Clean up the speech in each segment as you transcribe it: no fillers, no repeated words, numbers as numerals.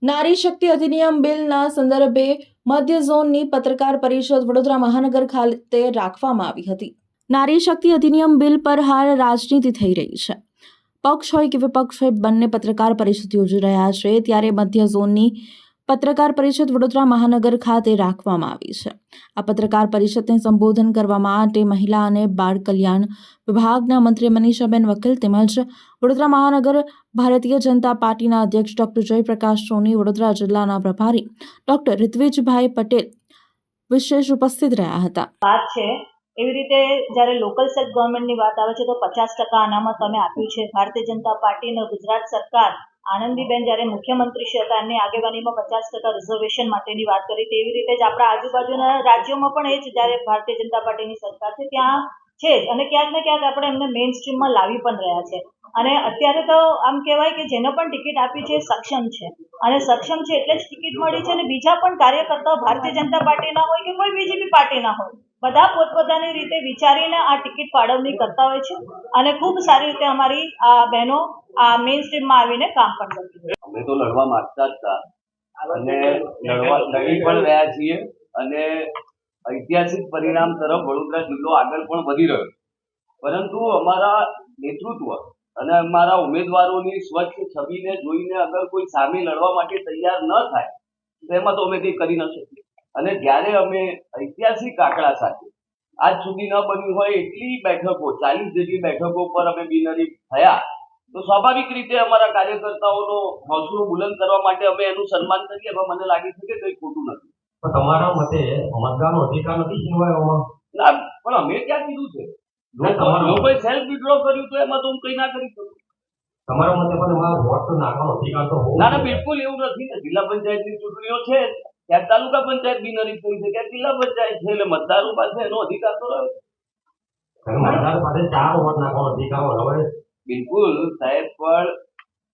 નારી શક્તિ અધિનિયમ બિલના સંદર્ભે મધ્ય ઝોનની પત્રકાર પરિષદ વડોદરા મહાનગર ખાતે રાખવામાં આવી હતી। નારી શક્તિ અધિનિયમ બિલ પર હાલ રાજનીતિ થઈ રહી છે। પક્ષ હોય કે વિપક્ષ હોય, બંને પત્રકાર પરિષદ યોજી રહ્યા છે। ત્યારે મધ્ય ઝોનની પત્રકાર પરિષદ વડોદરા મહાનગર ખાતે રાખવામાં આવી છે। આ પત્રકાર પરિષદને સંબોધન કરવા માટે મહિલા અને બાળ કલ્યાણ વિભાગના મંત્રી મનીષાબેન વકીલ તેમજ વડોદરા મહાનગર ભારતીય જનતા પાર્ટીના અધ્યક્ષ ડોક્ટર જયપ્રકાશ સોની, વડોદરા જિલ્લાના પ્રભારી ડોક્ટર ઋત્વિજભાઈ પટેલ વિશેષ ઉપસ્થિત રહ્યા હતા। વાત છે એવી રીતે જ્યારે લોકલ સેલ્ફ ગવર્મેન્ટની વાત આવે છે તો 50% અનામત અમે આપ્યું છે। ભારતીય જનતા પાર્ટી અને ગુજરાત સરકાર આનંદીબેન જ્યારે મુખ્યમંત્રી છે હતા એમની આગેવાનીમાં 50% રિઝર્વેશન માટેની વાત કરી। તેવી રીતે જ આપણા આજુબાજુના રાજ્યોમાં પણ એ જ જ્યારે ભારતીય જનતા પાર્ટીની સરકાર છે ત્યાં છે જ, અને ક્યાંક ને ક્યાંક આપણે એમને મેઇન સ્ટ્રીમમાં લાવી પણ રહ્યા છે। અને અત્યારે તો આમ કહેવાય કે જેને પણ ટિકિટ આપી છે સક્ષમ છે, અને સક્ષમ છે એટલે જ ટિકિટ મળી છે। અને બીજા પણ કાર્યકર્તાઓ ભારતીય જનતા પાર્ટીના હોય કે કોઈ બીજી બી પાર્ટીના હોય, બધા પોતપોતાની રીતે વિચારીને આ ટિકિટ ફાળવણી કરતા હોય છે, અને ખૂબ સારી રીતે અમારી આ બહેનો આ મેઇન સ્ટ્રીમમાં આવીને કામ પણ કરતી હોય છે। અમે તો લડવા માંગતા જ હતા અને લડી પણ રહ્યા છીએ, અને ઐતિહાસિક પરિણામ તરફ વડોદરા જિલ્લો આગળ પણ વધી રહ્યો છે। પરંતુ અમારા નેતૃત્વ અને અમારા ઉમેદવારોની સ્વચ્છ છબીને જોઈને અગર કોઈ સામે લડવા માટે તૈયાર ન થાય તો એમાં તો અમે કંઈ કરી ન શકીએ। અને જ્યારે અમે ઐતિહાસિક આંકડા સાથે આજ સુધી ન બન્યું હોય એટલી બેઠકો 40 જેટલી બેઠકો પર અમે બિનહરીફ થયા, તો સ્વાભાવિક રીતે અમારા કાર્યકર્તાઓનો હોંસલો બુલંદ કરવા માટે અમે એનું સન્માન કરીએ, એમાં મને લાગે છે કે કંઈ ખોટું નથી। તો તમારા મતે મતદાનનો અધિકાર નથી છીનવાયો? ના, પણ અમે ક્યાં કીધું છે? લોકોએ સેલ્ફ વિડ્રો કર્યું તો એમાં તો હું કંઈ ના કરી શકું। તમારા મતે પણ એમાં વોટ નાખવાનો અધિકાર તો હોવો? ના, બિલકુલ એવું નથી ને। જિલ્લા પંચાયતની ચૂંટણીઓ છે, ક્યાંક તાલુકા પંચાયત બિનહરીફ થઈ છે, ક્યાંક જિલ્લા પંચાયત છે, એટલે મતદારો પાસે એનો અધિકાર તો રહ્યો છે। મતદાર પાસે 4 વોટ નાખવાનો અધિકાર હોય? બિલકુલ સાહેબ, પણ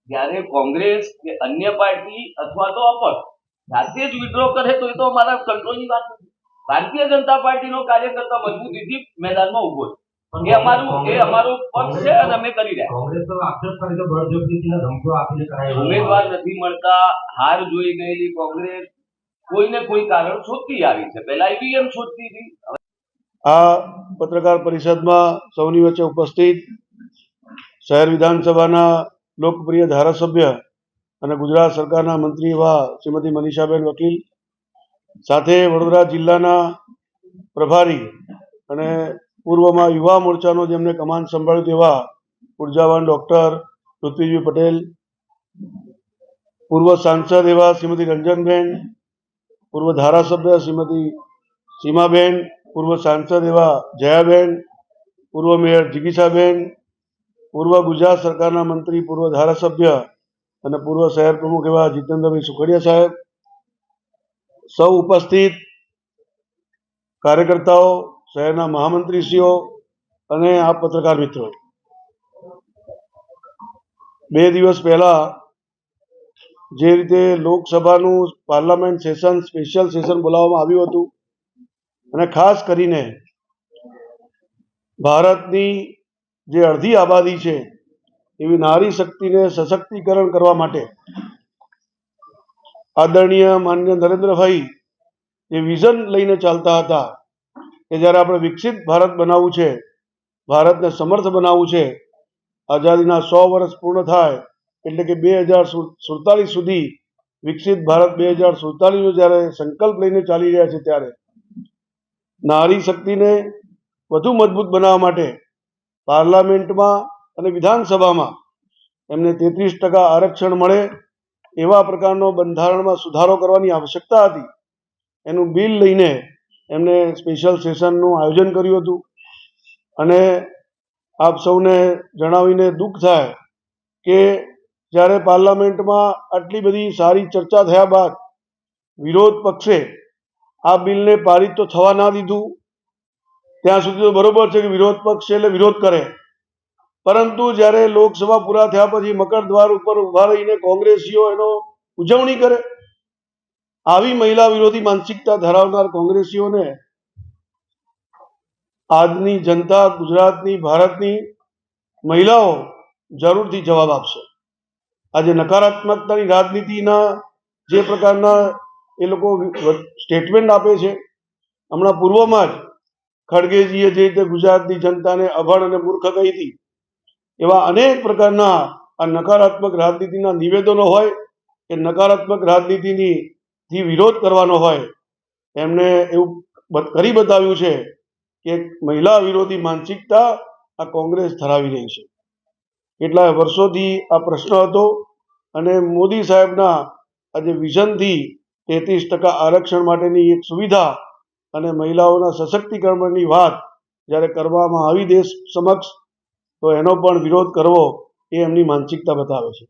જ્યારે કોંગ્રેસ કે અન્ય પાર્ટી અથવા તો અપક્ષ જાતે જ વિડ્રો કરે તો એ તો અમારા કંટ્રોલની વાત નથી। ભારતીય જનતા પાર્ટીનો કાર્યકર્તા મજબૂતીથી મેદાનમાં ઉભો છે, એ અમારો પક્ષ છે અને અમે કરી રહ્યા। કોંગ્રેસ તો આક્ષેપ કરે છે બળજબરીથી ધમકીઓ આપીને કરાય, ઉમેદવાર નથી મળતા, હાર જોઈ ગયેલી કોંગ્રેસ કોઈને કોઈ કારણ શોધતી આવી છે। પહેલા ઈવીએમ શોધતી હતી। આ પત્રકાર પરિષદમાં સૌની વચ્ચે ઉપસ્થિત શહેર વિધાનસભાના લોકપ્રિય ધારાસભ્ય અને ગુજરાત સરકારના મંત્રી એવા શ્રીમતી મનીષાબેન વકીલ, સાથે વડોદરા જિલ્લાના પ્રભારી અને પૂર્વમાં યુવા મોરચાનો જેમને કમાન સંભાળ્યું તેવા ઉર્જાવાન ડૉક્ટર ઋત્વિજભાઈ પટેલ, પૂર્વ સાંસદ એવા શ્રીમતી રંજનબેન, પૂર્વ ધારાસભ્ય શ્રીમતી સીમાબેન, પૂર્વ સાંસદ એવા જયાબેન, પૂર્વ મેયર જિગીશાબેન, પૂર્વ ગુજરાત સરકારના મંત્રી, પૂર્વ ધારાસભ્ય અને પૂર્વ શહેર પ્રમુખ એવા જીતેન્દ્રભાઈ સુખડિયા સાહેબ, સૌ ઉપસ્થિત કાર્યકર્તાઓ, શહેરના મહામંત્રીશ્રીઓ અને આ પત્રકાર મિત્રો, 2 દિવસ પહેલા જે રીતે લોકસભાનું પાર્લામેન્ટ સેશન સ્પેશિયલ સેશન બોલાવવામાં આવ્યું હતું, અને ખાસ કરીને ભારતની જે અડધી આબાદી છે એવી નારી શક્તિને સશક્તિકરણ કરવા માટે આદરણીય માનનીય નરેન્દ્રભાઈ જે વિઝન લઈને ચાલતા હતા કે જ્યારે આપણે વિકસિત ભારત બનાવવું છે, ભારતને સમર્થ બનાવવું છે, આઝાદીના 100 વર્ષ પૂર્ણ થાય એટલે કે 2047 સુધી વિકસિત ભારત 2047નો જ્યારે સંકલ્પ લઈને ચાલી રહ્યા છે, ત્યારે નારી શક્તિને વધુ મજબૂત બનાવવા માટે પાર્લામેન્ટમાં અને વિધાનસભામાં એમને 33% આરક્ષણ મળે એવા પ્રકારનો બંધારણમાં સુધારો કરવાની આવશ્યકતા હતી। એનું બિલ લઈને એમને સ્પેશિયલ સેશનનું આયોજન કર્યું હતું, અને આપ સૌને જણાવીને દુઃખ થાય કે જ્યારે પાર્લામેન્ટમાં આટલી બધી સારી ચર્ચા થયા બાદ વિરોધ પક્ષે આ બિલને પારિત તો થવા ના દીધું। ત્યાં સુધી તો બરોબર છે કે વિરોધ પક્ષ છે એટલે વિરોધ કરે, પરંતુ જ્યારે લોકસભા પૂરા થયા પછી મકર દ્વાર ઉપર ઉભા રહીને કોંગ્રેસીઓ એનો ઉજવણી કરે, આવી મહિલા વિરોધી માનસિકતા ધરાવનાર કોંગ્રેસીઓને આજની જનતા, ગુજરાતની, ભારતની મહિલાઓ જરૂરથી જવાબ આપશે। આજે નકારાત્મકતાની રાજનીતિના જે પ્રકારના એ લોકો સ્ટેટમેન્ટ આપે છે, હમણાં પૂર્વમાં જ ખડગેજીએ જે રીતે ગુજરાતની જનતાને અભણ અને મૂર્ખ કહી હતી, એવા અનેક પ્રકારના આ નકારાત્મક રાજનીતિના નિવેદનો હોય કે નકારાત્મક રાજનીતિથી વિરોધ કરવાનો હોય, એમને એવું કરી બતાવ્યું છે કે મહિલા વિરોધી માનસિકતા આ કોંગ્રેસ ધરાવી રહી છે. કેટલાય વર્ષોથી આ પ્રશ્ન હતો અને મોદી સાહેબના આજે વિઝનથી 33% આરક્ષણ માટેની એક સુવિધા અને મહિલાઓના સશક્તિકરણની વાત જ્યારે કરવામાં આવી દેશ સમક્ષ, તો એનો પણ વિરોધ કરવો એ એમની માનસિકતા બતાવે છે.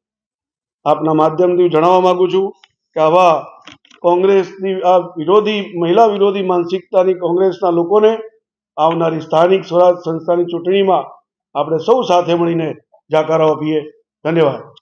આપના માધ્યમથી જણાવવા માગું છું કે આવા કોંગ્રેસની આ વિરોધી મહિલા વિરોધી માનસિકતાની કોંગ્રેસના લોકોને આવનારી સ્થાનિક સ્વરાજ સંસ્થાની ચૂંટણીમાં આપણે સૌ સાથે મળીને જાકારો આપીએ. ધન્યવાદ.